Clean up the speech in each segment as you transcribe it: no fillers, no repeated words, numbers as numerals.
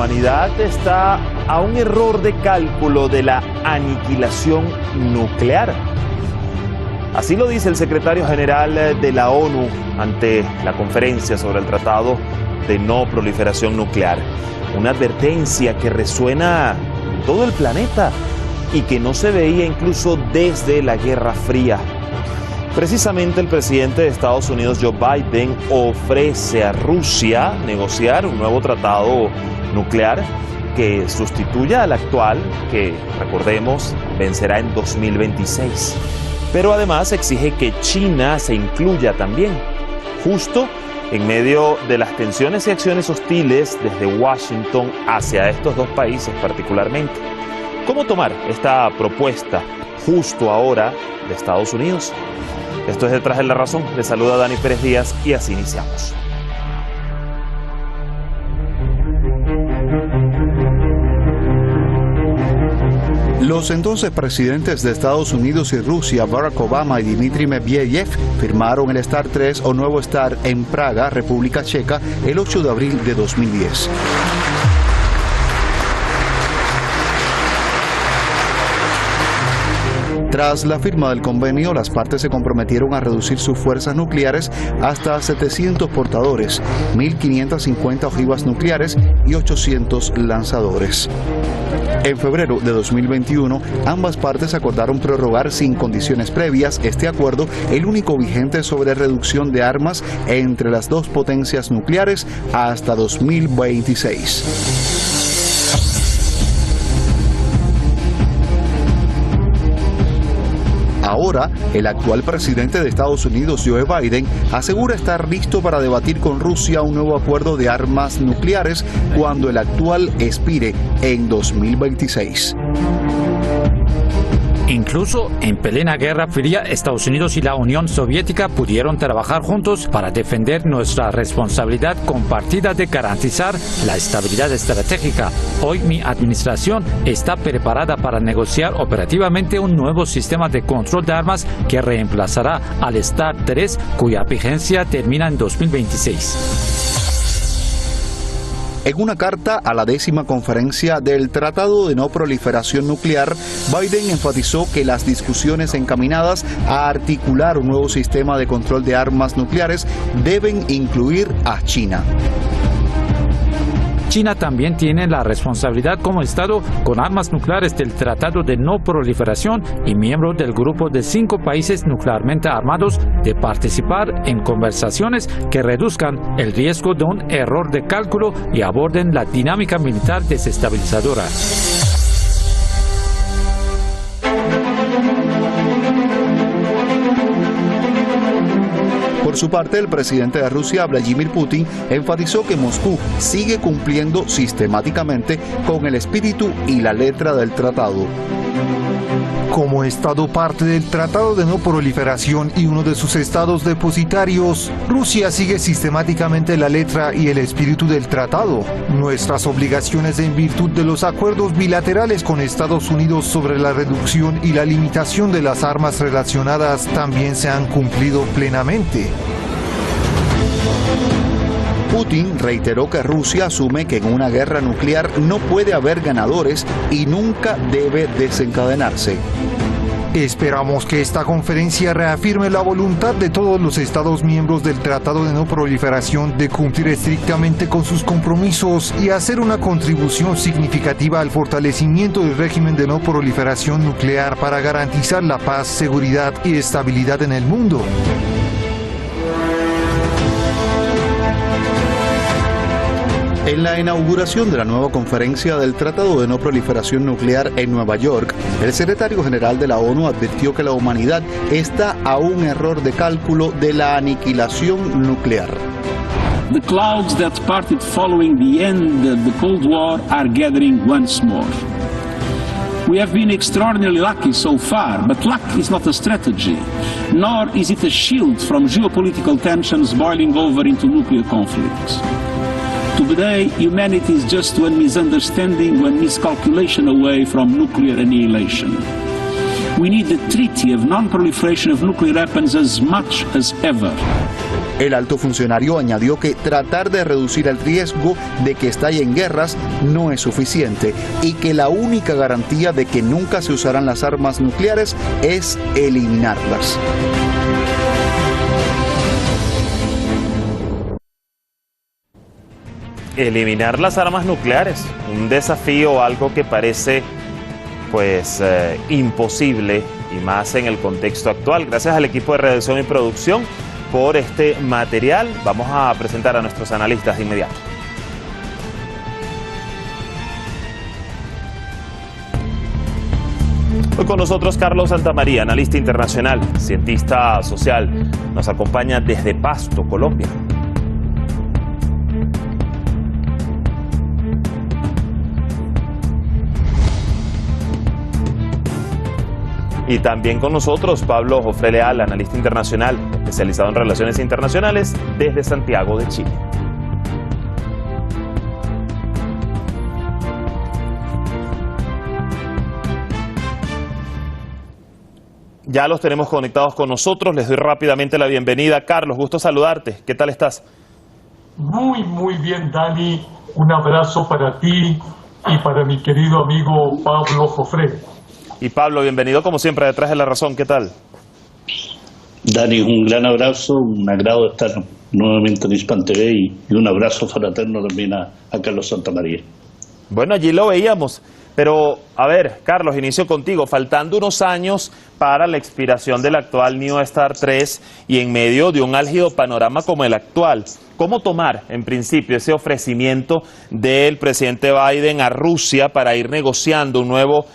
humanidad está a un error de cálculo de la aniquilación nuclear. Así lo dice el secretario general de la ONU ante la conferencia sobre el Tratado de No Proliferación Nuclear. Una advertencia que resuena en todo el planeta y que no se veía incluso desde la Guerra Fría. Precisamente el presidente de Estados Unidos, Joe Biden, ofrece a Rusia negociar un nuevo tratado nuclear que sustituya al actual, que, recordemos, vencerá en 2026. Pero además exige que China se incluya también, justo en medio de las tensiones y acciones hostiles desde Washington hacia estos dos países particularmente. ¿Cómo tomar esta propuesta justo ahora de Estados Unidos? Esto es Detrás de la Razón. Les saluda Dani Pérez Díaz y así iniciamos. Los entonces presidentes de Estados Unidos y Rusia, Barack Obama y Dmitry Medvedev, firmaron el START 3 o Nuevo START en Praga, República Checa, el 8 de abril de 2010. Tras la firma del convenio, las partes se comprometieron a reducir sus fuerzas nucleares hasta 700 portadores, 1.550 ojivas nucleares y 800 lanzadores. En febrero de 2021, ambas partes acordaron prorrogar sin condiciones previas este acuerdo, el único vigente sobre reducción de armas entre las dos potencias nucleares hasta 2026. Ahora, el actual presidente de Estados Unidos, Joe Biden, asegura estar listo para debatir con Rusia un nuevo acuerdo de armas nucleares cuando el actual expire en 2026. Incluso en plena Guerra Fría, Estados Unidos y la Unión Soviética pudieron trabajar juntos para defender nuestra responsabilidad compartida de garantizar la estabilidad estratégica. Hoy mi administración está preparada para negociar operativamente un nuevo sistema de control de armas que reemplazará al START 3, cuya vigencia termina en 2026. En una carta a la 10ª conferencia del Tratado de No Proliferación Nuclear, Biden enfatizó que las discusiones encaminadas a articular un nuevo sistema de control de armas nucleares deben incluir a China. China también tiene la responsabilidad como Estado con armas nucleares del Tratado de No Proliferación y miembro del grupo de 5 países nuclearmente armados de participar en conversaciones que reduzcan el riesgo de un error de cálculo y aborden la dinámica militar desestabilizadora. Por su parte, el presidente de Rusia, Vladimir Putin, enfatizó que Moscú sigue cumpliendo sistemáticamente con el espíritu y la letra del tratado. Como Estado parte del Tratado de No Proliferación y uno de sus estados depositarios, Rusia sigue sistemáticamente la letra y el espíritu del tratado. Nuestras obligaciones en virtud de los acuerdos bilaterales con Estados Unidos sobre la reducción y la limitación de las armas relacionadas también se han cumplido plenamente. Putin reiteró que Rusia asume que en una guerra nuclear no puede haber ganadores y nunca debe desencadenarse. Esperamos que esta conferencia reafirme la voluntad de todos los Estados miembros del Tratado de No Proliferación de cumplir estrictamente con sus compromisos y hacer una contribución significativa al fortalecimiento del régimen de no proliferación nuclear para garantizar la paz, seguridad y estabilidad en el mundo. En la inauguración de la nueva conferencia del Tratado de No Proliferación Nuclear en Nueva York, el secretario general de la ONU advirtió que la humanidad está a un error de cálculo de la aniquilación nuclear. The clouds that parted following the end of the Cold War are gathering once more. We have been extraordinarily lucky so far, but luck is not a strategy, nor is it a shield from geopolitical tensions boiling over into nuclear conflicts. Today, humanity is just one misunderstanding, one miscalculation away from nuclear annihilation. We need the treaty of non-proliferation of nuclear weapons as much as ever. El alto funcionario añadió que tratar de reducir el riesgo de que estallen guerras no es suficiente y que la única garantía de que nunca se usarán las armas nucleares es eliminarlas. Eliminar las armas nucleares, un desafío, algo que parece pues imposible, y más en el contexto actual. Gracias al equipo de redacción y producción por este material. Vamos a presentar a nuestros analistas de inmediato. Hoy con nosotros Carlos Santamaría, analista internacional, cientista social. Nos acompaña desde Pasto, Colombia. Y también con nosotros Pablo Jofré Leal, analista internacional, especializado en relaciones internacionales, desde Santiago de Chile. Ya los tenemos conectados con nosotros, les doy rápidamente la bienvenida. Carlos, gusto saludarte, ¿qué tal estás? Muy bien, Dani, un abrazo para ti y para mi querido amigo Pablo Jofré. Y Pablo, bienvenido como siempre a Detrás de la Razón, ¿qué tal? Dani, un gran abrazo, un agrado estar nuevamente en Hispan TV y un abrazo fraterno también a Carlos Santamaría. Bueno, allí lo veíamos, pero a ver, Carlos, inicio contigo, faltando unos años para la expiración del actual New START 3 y en medio de un álgido panorama como el actual, ¿cómo tomar en principio ese ofrecimiento del presidente Biden a Rusia para ir negociando un nuevo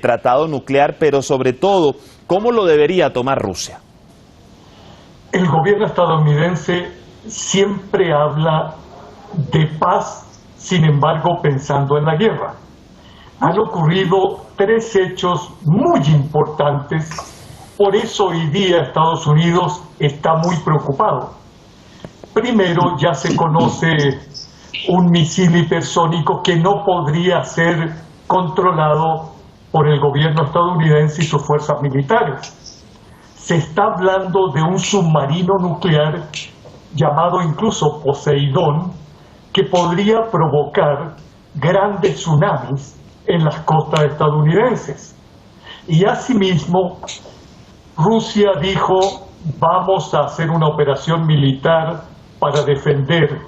tratado nuclear, pero sobre todo, cómo lo debería tomar Rusia? El gobierno estadounidense siempre habla de paz, sin embargo pensando en la guerra. Han ocurrido 3 hechos muy importantes, por eso hoy día Estados Unidos está muy preocupado. Primero, ya se conoce un misil hipersónico que no podría ser controlado por el gobierno estadounidense y sus fuerzas militares. Se está hablando de un submarino nuclear llamado incluso Poseidón, que podría provocar grandes tsunamis en las costas estadounidenses. Y asimismo, Rusia dijo, vamos a hacer una operación militar para defender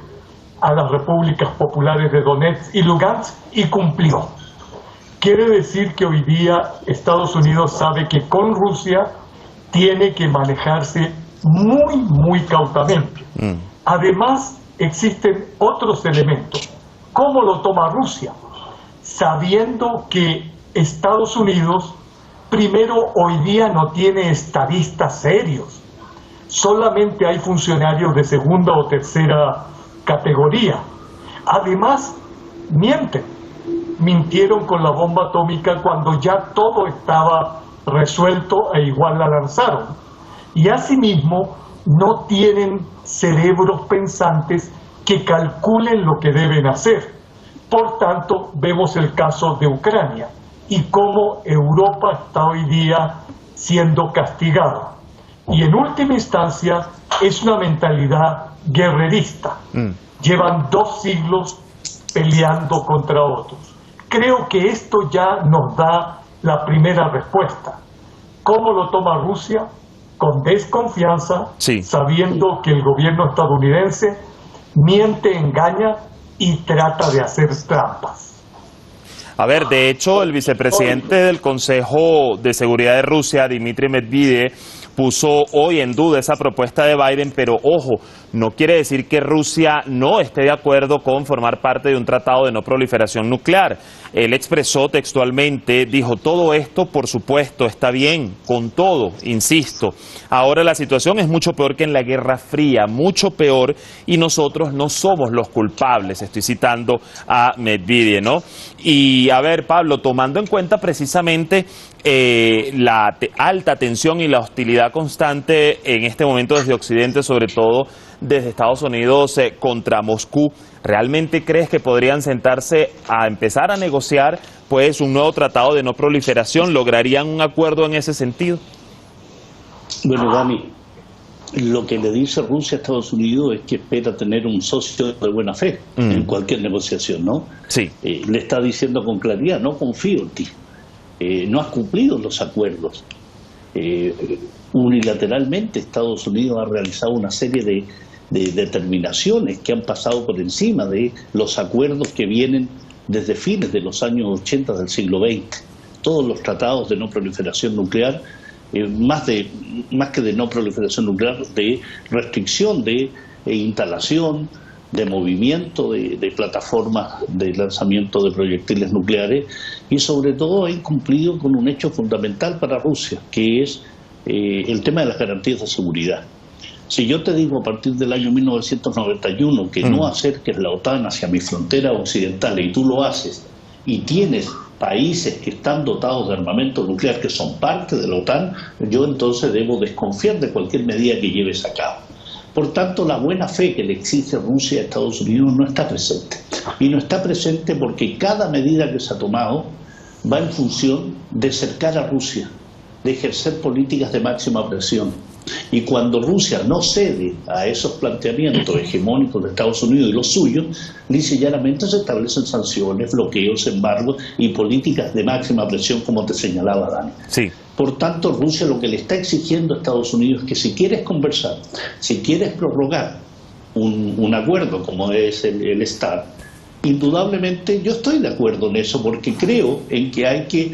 a las repúblicas populares de Donetsk y Lugansk, y cumplió. Quiere decir que hoy día Estados Unidos sabe que con Rusia tiene que manejarse muy cautamente. Además, existen otros elementos. ¿Cómo lo toma Rusia? Sabiendo que Estados Unidos, primero, hoy día no tiene estadistas serios. Solamente hay funcionarios de segunda o tercera categoría. Además, mintieron con la bomba atómica cuando ya todo estaba resuelto e igual la lanzaron. Y asimismo, no tienen cerebros pensantes que calculen lo que deben hacer. Por tanto, vemos el caso de Ucrania y cómo Europa está hoy día siendo castigada. Y en última instancia, es una mentalidad guerrerista. Llevan 2 siglos peleando contra otros. Creo que esto ya nos da la primera respuesta. ¿Cómo lo toma Rusia? Con desconfianza, sabiendo que el gobierno estadounidense miente, engaña y trata de hacer trampas. A ver, de hecho, el vicepresidente del Consejo de Seguridad de Rusia, Dmitry Medvedev, puso hoy en duda esa propuesta de Biden, pero ojo, no quiere decir que Rusia no esté de acuerdo con formar parte de un tratado de no proliferación nuclear. Él expresó textualmente, dijo, todo esto por supuesto está bien, con todo, insisto. Ahora la situación es mucho peor que en la Guerra Fría, mucho peor, y nosotros no somos los culpables. Estoy citando a Medvedev, ¿no? Y a ver, Pablo, tomando en cuenta precisamente la alta tensión y la hostilidad constante en este momento desde Occidente, sobre todo desde Estados Unidos contra Moscú, ¿realmente crees que podrían sentarse a empezar a negociar pues un nuevo tratado de no proliferación? ¿Lograrían un acuerdo en ese sentido? Bueno, Dani, lo que le dice Rusia a Estados Unidos es que espera tener un socio de buena fe en cualquier negociación, ¿no? Sí. Le está diciendo con claridad, no confío en ti, no has cumplido los acuerdos. Unilateralmente Estados Unidos ha realizado una serie de determinaciones que han pasado por encima de los acuerdos que vienen desde fines de los años 80 del siglo XX. Todos los tratados de no proliferación nuclear, más que de no proliferación nuclear, de restricción de instalación, de movimiento de plataformas de lanzamiento de proyectiles nucleares, y sobre todo ha incumplido con un hecho fundamental para Rusia, que es el tema de las garantías de seguridad. Si yo te digo a partir del año 1991 que no acerques la OTAN hacia mis fronteras occidentales, y tú lo haces, y tienes países que están dotados de armamento nuclear que son parte de la OTAN, yo entonces debo desconfiar de cualquier medida que lleves a cabo. Por tanto, la buena fe que le exige Rusia a Estados Unidos no está presente. Y no está presente porque cada medida que se ha tomado va en función de cercar a Rusia, de ejercer políticas de máxima presión. Y cuando Rusia no cede a esos planteamientos hegemónicos de Estados Unidos y los suyos, lisa y llanamente se establecen sanciones, bloqueos, embargos y políticas de máxima presión, como te señalaba Dani. Sí. Por tanto, Rusia lo que le está exigiendo a Estados Unidos es que si quieres conversar, si quieres prorrogar un acuerdo como es el START, indudablemente yo estoy de acuerdo en eso, porque creo en que hay que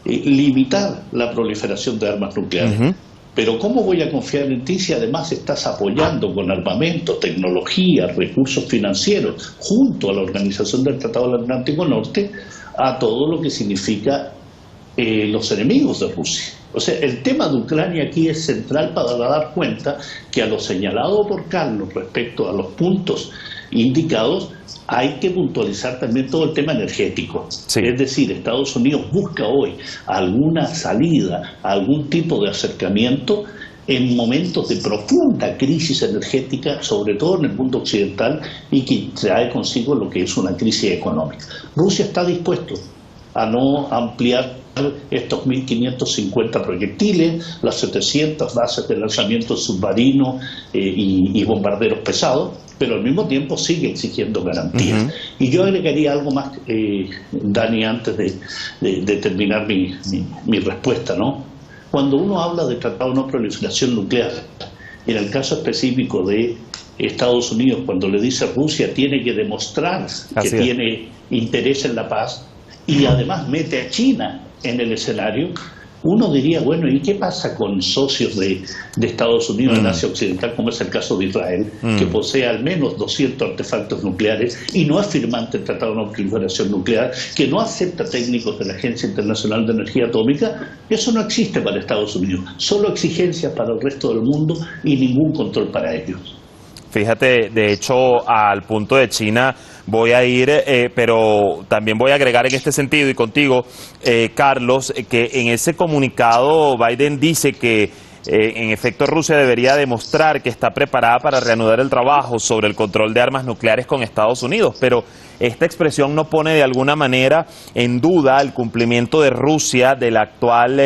limitar la proliferación de armas nucleares. Pero ¿cómo voy a confiar en ti si además estás apoyando con armamento, tecnología, recursos financieros, junto a la Organización del Tratado del Atlántico Norte, a todo lo que significa los enemigos de Rusia? O sea, el tema de Ucrania aquí es central para dar cuenta que a lo señalado por Carlos respecto a los puntos indicados, hay que puntualizar también todo el tema energético. Sí. Es decir, Estados Unidos busca hoy alguna salida, algún tipo de acercamiento en momentos de profunda crisis energética, sobre todo en el mundo occidental, y que trae consigo lo que es una crisis económica. Rusia está dispuesto a no ampliar estos 1.550 proyectiles, las 700 bases de lanzamiento submarino y bombarderos pesados, pero al mismo tiempo sigue exigiendo garantías. Y yo agregaría algo más, Dani, antes de terminar mi respuesta, ¿no? Cuando uno habla de tratado de no proliferación nuclear, en el caso específico de Estados Unidos, cuando le dice Rusia tiene que demostrar que tiene interés en la paz, y además mete a China en el escenario, uno diría, bueno, ¿y qué pasa con socios de Estados Unidos en Asia Occidental, como es el caso de Israel, que posee al menos 200 artefactos nucleares y no es firmante del Tratado de No Proliferación Nuclear, que no acepta técnicos de la Agencia Internacional de Energía Atómica? Eso no existe para Estados Unidos, solo exigencias para el resto del mundo y ningún control para ellos. Fíjate, de hecho, al punto de China voy a ir, pero también voy a agregar en este sentido y contigo, Carlos, que en ese comunicado Biden dice que en efecto Rusia debería demostrar que está preparada para reanudar el trabajo sobre el control de armas nucleares con Estados Unidos, pero esta expresión no pone de alguna manera en duda el cumplimiento de Rusia del actual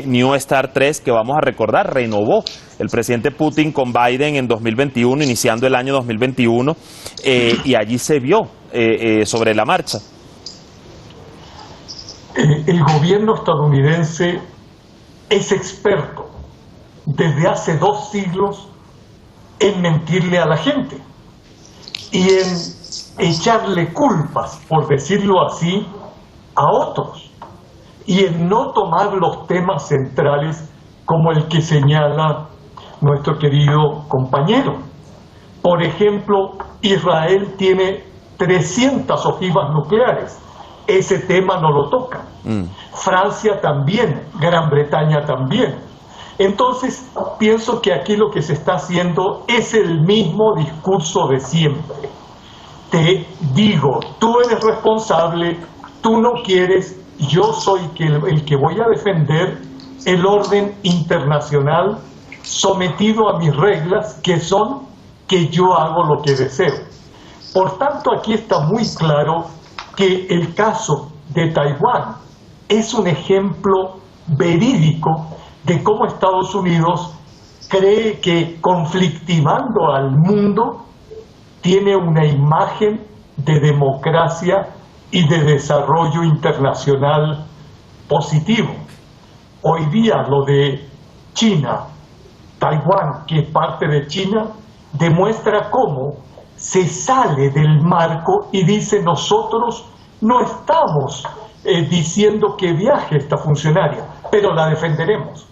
New START 3, que vamos a recordar, renovó el presidente Putin con Biden en 2021, iniciando el año 2021, y allí se vio sobre la marcha. El gobierno estadounidense es experto desde hace 2 siglos en mentirle a la gente y en echarle culpas, por decirlo así, a otros, y en no tomar los temas centrales como el que señala nuestro querido compañero. Por ejemplo, Israel tiene 300 ojivas nucleares. Ese tema no lo toca. Francia también, Gran Bretaña también. Entonces, pienso que aquí lo que se está haciendo es el mismo discurso de siempre. Te digo, tú eres responsable, tú no quieres, yo soy el que voy a defender el orden internacional sometido a mis reglas, que son que yo hago lo que deseo. Por tanto, aquí está muy claro que el caso de Taiwán es un ejemplo verídico de cómo Estados Unidos cree que conflictivando al mundo tiene una imagen de democracia y de desarrollo internacional positivo. Hoy día lo de China, Taiwán, que es parte de China, demuestra cómo se sale del marco y dice: nosotros no estamos diciendo que viaje esta funcionaria, pero la defenderemos.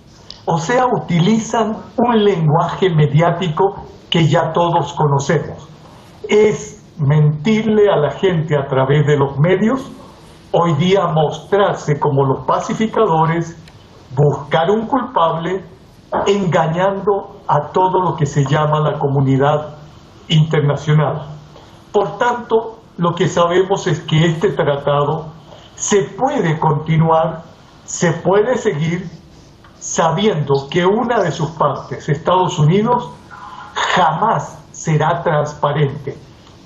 O sea, utilizan un lenguaje mediático que ya todos conocemos. Es mentirle a la gente a través de los medios, hoy día mostrarse como los pacificadores, buscar un culpable, engañando a todo lo que se llama la comunidad internacional. Por tanto, lo que sabemos es que este tratado se puede continuar, se puede seguir, sabiendo que una de sus partes, Estados Unidos, jamás será transparente,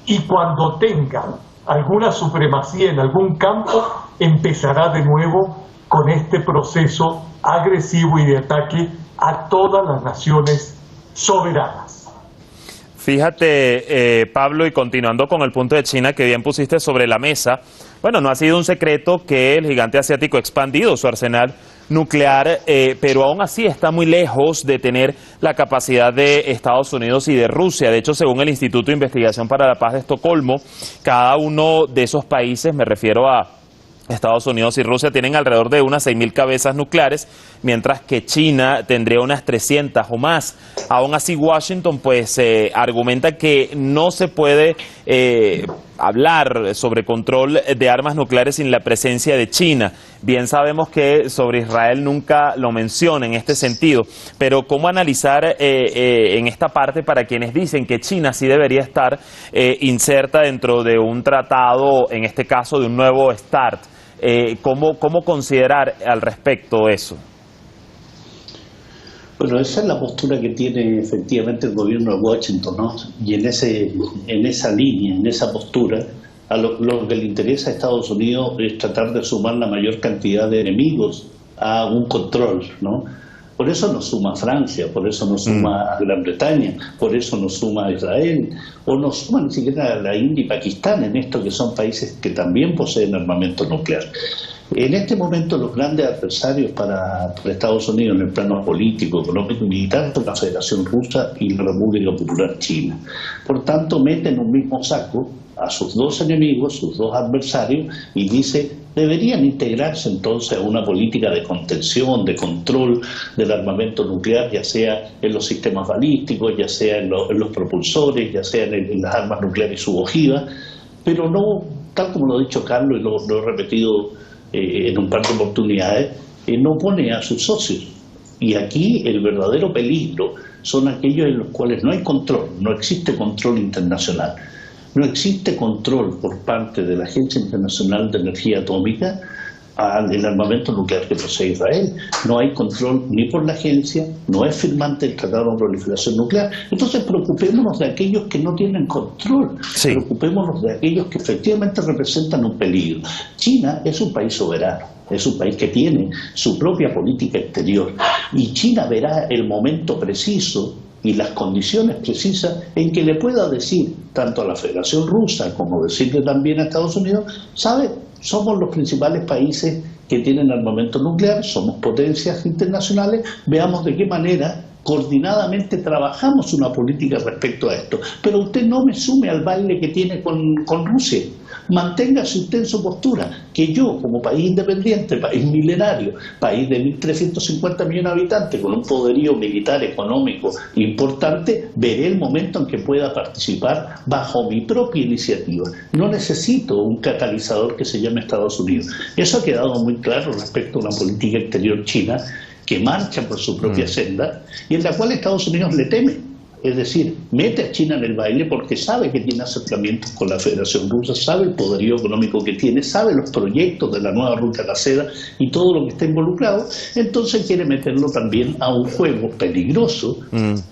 y cuando tenga alguna supremacía en algún campo, empezará de nuevo con este proceso agresivo y de ataque a todas las naciones soberanas. Fíjate, Pablo, y continuando con el punto de China que bien pusiste sobre la mesa, bueno, no ha sido un secreto que el gigante asiático ha expandido su arsenal nuclear, pero aún así está muy lejos de tener la capacidad de Estados Unidos y de Rusia. De hecho, según el Instituto de Investigación para la Paz de Estocolmo, cada uno de esos países, me refiero a Estados Unidos y Rusia, tienen alrededor de unas 6.000 cabezas nucleares, mientras que China tendría unas 300 o más. Aún así, Washington pues argumenta que no se puede hablar sobre control de armas nucleares sin la presencia de China. Bien sabemos que sobre Israel nunca lo menciona en este sentido, pero ¿cómo analizar en esta parte para quienes dicen que China sí debería estar inserta dentro de un tratado, en este caso de un nuevo START? ¿Cómo considerar al respecto eso? Bueno, esa es la postura que tiene efectivamente el gobierno de Washington, ¿no? Y en esa línea, en esa postura, a lo que le interesa a Estados Unidos es tratar de sumar la mayor cantidad de enemigos a un control, ¿no? Por eso nos suma Francia, por eso nos suma Gran Bretaña, por eso nos suma Israel, o nos suma ni siquiera la India y Pakistán, en esto que son países que también poseen armamento nuclear. En este momento los grandes adversarios para Estados Unidos en el plano político, económico y militar son la Federación Rusa y la República Popular China. Por tanto, meten en un mismo saco a sus dos enemigos, sus dos adversarios, y dice: deberían integrarse entonces a una política de contención, de control del armamento nuclear, ya sea en los sistemas balísticos, ya sea en los propulsores, ya sea en las armas nucleares y subogivas, pero no, tal como lo ha dicho Carlos y lo he repetido en un par de oportunidades, no pone a sus socios. Y aquí el verdadero peligro son aquellos en los cuales no hay control, no existe control internacional. No existe control por parte de la Agencia Internacional de Energía Atómica al armamento nuclear que posee Israel. No hay control ni por la agencia, no es firmante del Tratado de No Proliferación Nuclear. Entonces preocupémonos de aquellos que no tienen control, sí. Preocupémonos de aquellos que efectivamente representan un peligro. China es un país soberano, es un país que tiene su propia política exterior, y China verá el momento preciso y las condiciones precisas en que le pueda decir tanto a la Federación Rusa como decirle también a Estados Unidos: ¿sabe? Somos los principales países que tienen armamento nuclear, somos potencias internacionales, veamos de qué manera coordinadamente trabajamos una política respecto a esto. Pero usted no me sume al baile que tiene con Rusia. Manténgase usted en su postura, que yo, como país independiente, país milenario, país de 1.350 millones de habitantes, con un poderío militar, económico importante, veré el momento en que pueda participar bajo mi propia iniciativa. No necesito un catalizador que se llame Estados Unidos. Eso ha quedado muy claro respecto a una política exterior china que marcha por su propia senda y en la cual Estados Unidos le teme. Es decir, mete a China en el baile porque sabe que tiene acercamientos con la Federación Rusa, sabe el poderío económico que tiene, sabe los proyectos de la nueva ruta de la seda y todo lo que está involucrado. Entonces quiere meterlo también a un juego peligroso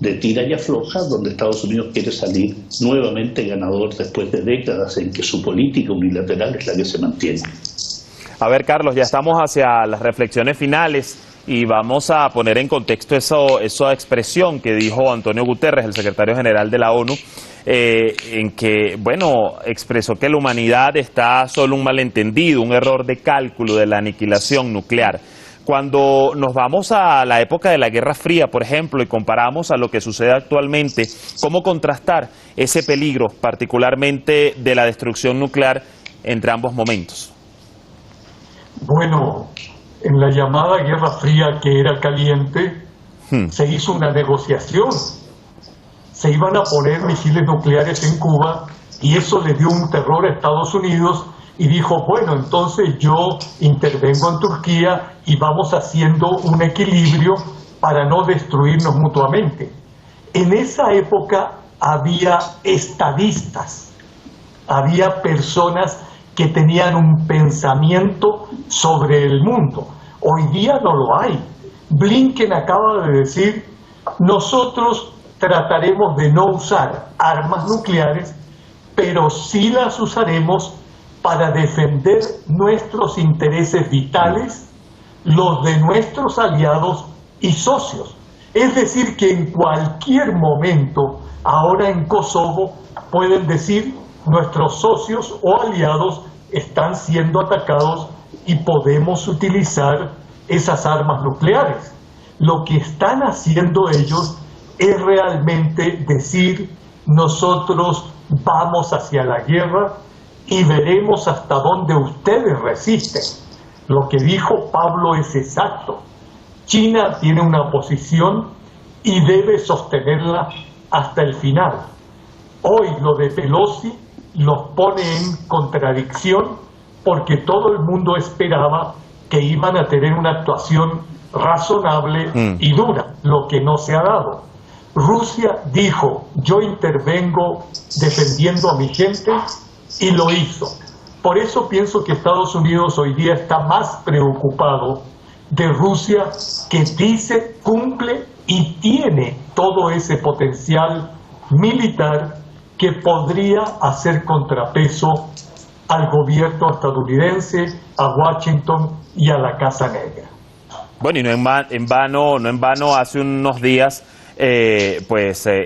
de tira y afloja, donde Estados Unidos quiere salir nuevamente ganador después de décadas en que su política unilateral es la que se mantiene. A ver, Carlos, ya estamos hacia las reflexiones finales. Y vamos a poner en contexto esa expresión que dijo Antonio Guterres, el secretario general de la ONU, en que, bueno, expresó que la humanidad está solo un malentendido, un error de cálculo de la aniquilación nuclear. Cuando nos vamos a la época de la Guerra Fría, por ejemplo, y comparamos a lo que sucede actualmente, ¿cómo contrastar ese peligro, particularmente de la destrucción nuclear, entre ambos momentos? Bueno, en la llamada Guerra Fría, que era caliente, se hizo una negociación. Se iban a poner misiles nucleares en Cuba y eso le dio un terror a Estados Unidos y dijo, bueno, entonces yo intervengo en Turquía y vamos haciendo un equilibrio para no destruirnos mutuamente. En esa época había estadistas, había personas que tenían un pensamiento sobre el mundo. Hoy día no lo hay. Blinken acaba de decir, nosotros trataremos de no usar armas nucleares, pero sí las usaremos para defender nuestros intereses vitales, los de nuestros aliados y socios. Es decir, que en cualquier momento, ahora en Kosovo, pueden decir nuestros socios o aliados están siendo atacados y podemos utilizar esas armas nucleares. Lo que están haciendo ellos es realmente decir, nosotros vamos hacia la guerra y veremos hasta dónde ustedes resisten. Lo que dijo Pablo es exacto. China tiene una posición y debe sostenerla hasta el final. Hoy lo de Pelosi los pone en contradicción porque todo el mundo esperaba que iban a tener una actuación razonable y dura, lo que no se ha dado. Rusia dijo, yo intervengo defendiendo a mi gente y lo hizo. Por eso pienso que Estados Unidos hoy día está más preocupado de Rusia, que dice, cumple y tiene todo ese potencial militar que podría hacer contrapeso al gobierno estadounidense, a Washington y a la Casa Negra. Bueno, y no en vano hace unos días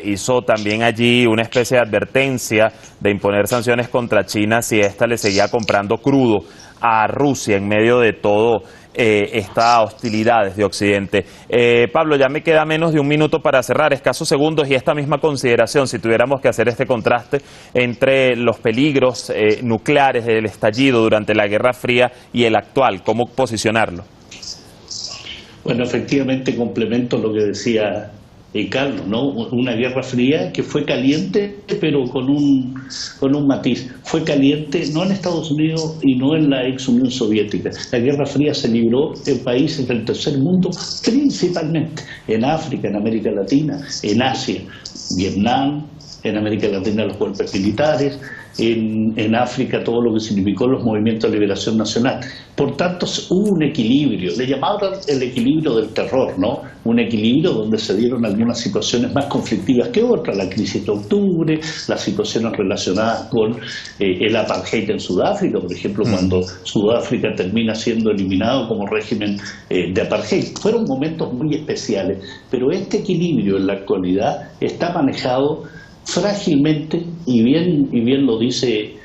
hizo también allí una especie de advertencia de imponer sanciones contra China si ésta le seguía comprando crudo a Rusia en medio de todo estas hostilidades de Occidente. Pablo, ya me queda menos de un minuto para cerrar, escasos segundos, y esta misma consideración, si tuviéramos que hacer este contraste entre los peligros nucleares del estallido durante la Guerra Fría y el actual, ¿cómo posicionarlo? Bueno, efectivamente complemento lo que decía Carlos, ¿no? Una guerra fría que fue caliente, pero con un matiz. Fue caliente no en Estados Unidos y no en la ex Unión Soviética. La guerra fría se libró en países del tercer mundo, principalmente en África, en América Latina, en Asia, Vietnam, en América Latina los golpes militares, en África todo lo que significó los movimientos de liberación nacional. Por tanto, hubo un equilibrio, le llamaban el equilibrio del terror, ¿no? Un equilibrio donde se dieron algunas situaciones más conflictivas que otras, la crisis de octubre, las situaciones relacionadas con el apartheid en Sudáfrica, por ejemplo, cuando Sudáfrica termina siendo eliminado como régimen de apartheid. Fueron momentos muy especiales, pero este equilibrio en la actualidad está manejado frágilmente, y bien lo dice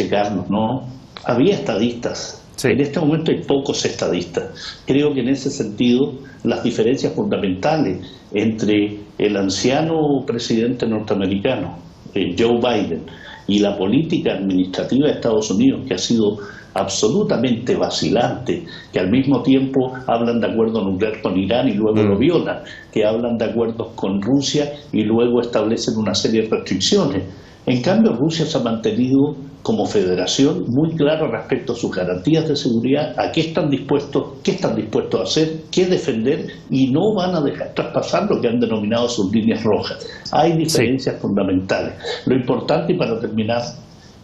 Carlos, ¿no? Había estadistas. Sí. En este momento hay pocos estadistas. Creo que en ese sentido las diferencias fundamentales entre el anciano presidente norteamericano, Joe Biden, y la política administrativa de Estados Unidos, que ha sido absolutamente vacilante, que al mismo tiempo hablan de acuerdo nuclear con Irán y luego lo violan, que hablan de acuerdos con Rusia y luego establecen una serie de restricciones. En cambio, Rusia se ha mantenido como federación muy clara respecto a sus garantías de seguridad, a qué están dispuestos a hacer, qué defender, y no van a dejar traspasar lo que han denominado sus líneas rojas. Hay diferencias fundamentales. Lo importante, y para terminar,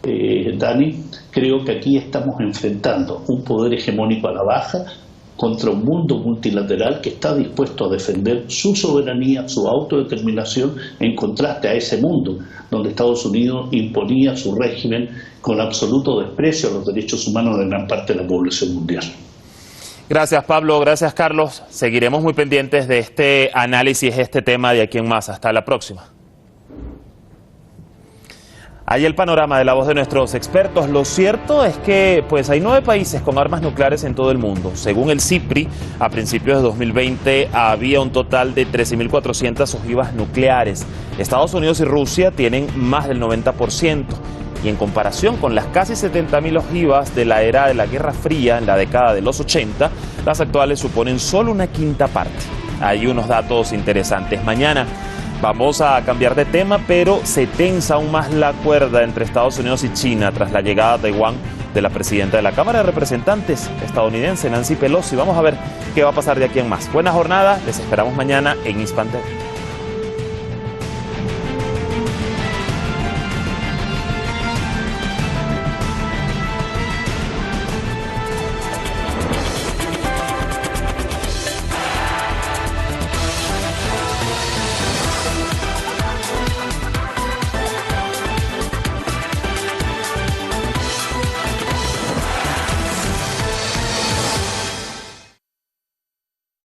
Dani, creo que aquí estamos enfrentando un poder hegemónico a la baja contra un mundo multilateral que está dispuesto a defender su soberanía, su autodeterminación, en contraste a ese mundo donde Estados Unidos imponía su régimen con absoluto desprecio a los derechos humanos de gran parte de la población mundial. Gracias, Pablo. Gracias, Carlos. Seguiremos muy pendientes de este análisis, este tema de aquí en más. Hasta la próxima. Ahí el panorama de la voz de nuestros expertos. Lo cierto es que pues hay 9 países con armas nucleares en todo el mundo. Según el CIPRI, a principios de 2020 había un total de 13.400 ojivas nucleares. Estados Unidos y Rusia tienen más del 90%. Y en comparación con las casi 70.000 ojivas de la era de la Guerra Fría en la década de los 80, las actuales suponen solo una quinta parte. Hay unos datos interesantes. Mañana vamos a cambiar de tema, pero se tensa aún más la cuerda entre Estados Unidos y China tras la llegada a Taiwán de la presidenta de la Cámara de Representantes estadounidense, Nancy Pelosi. Vamos a ver qué va a pasar de aquí en más. Buena jornada, les esperamos mañana en Hispan TV.